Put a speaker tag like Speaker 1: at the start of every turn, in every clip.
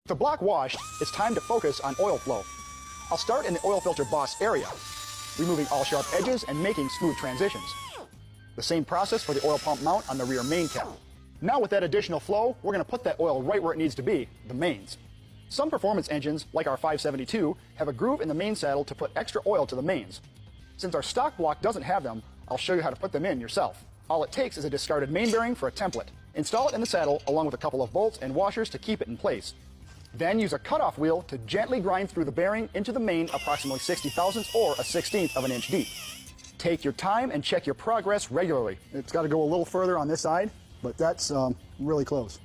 Speaker 1: With the block washed, it's time to focus on oil flow. I'll start in the oil filter boss area, removing all sharp edges and making smooth transitions. The same process for the oil pump mount on the rear main cap. Now with that additional flow, we're going to put that oil right where it needs to be, the mains. Some performance engines, like our 572, have a groove in the main saddle to put extra oil to the mains. Since our stock block doesn't have them, I'll show you how to put them in yourself. All it takes is a discarded main bearing for a template. Install it in the saddle along with a couple of bolts and washers to keep it in place. Then use a cutoff wheel to gently grind through the bearing into the main approximately 60 thousandths or a 1/16 of an inch deep. Take your time and check your progress regularly. It's got to go a little further on this side, but that's really close.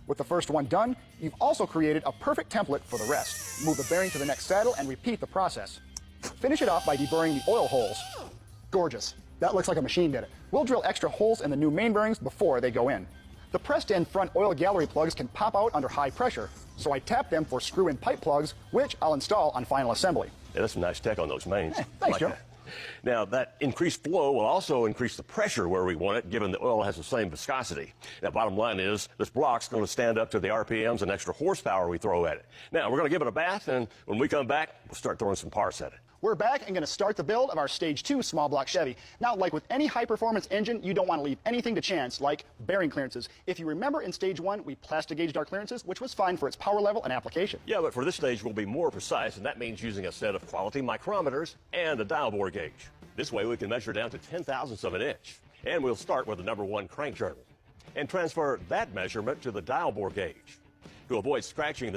Speaker 1: With the first one done, you've also created a perfect template for the rest. Move the bearing to the next saddle and repeat the process. Finish it off by deburring the oil holes. Gorgeous. That looks like a machine did it. We'll drill extra holes in the new main bearings before they go in. The pressed-in front oil gallery plugs can pop out under high pressure, so I tap them for screw-in pipe plugs, which I'll install on final assembly.
Speaker 2: Yeah, that's some nice tech on those mains.
Speaker 1: Thanks, Joe.
Speaker 2: That. Now, that increased flow will also increase the pressure where we want it, given the oil has the same viscosity. Now, bottom line is, this block's going to stand up to the RPMs and extra horsepower we throw at it. Now, we're going to give it a bath, and when we come back, we'll start throwing some parts at it.
Speaker 1: We're back and going to start the build of our Stage 2 small block Chevy. Now, like with any high-performance engine, you don't want to leave anything to chance, like bearing clearances. If you remember, in Stage 1, we plastic gauged our clearances, which was fine for its power level and application.
Speaker 2: Yeah, but for this stage, we'll be more precise, and that means using a set of quality micrometers and a dial bore gauge. This way, we can measure down to 10,000ths of an inch. And we'll start with the #1 crank journal and transfer that measurement to the dial bore gauge. To avoid scratching the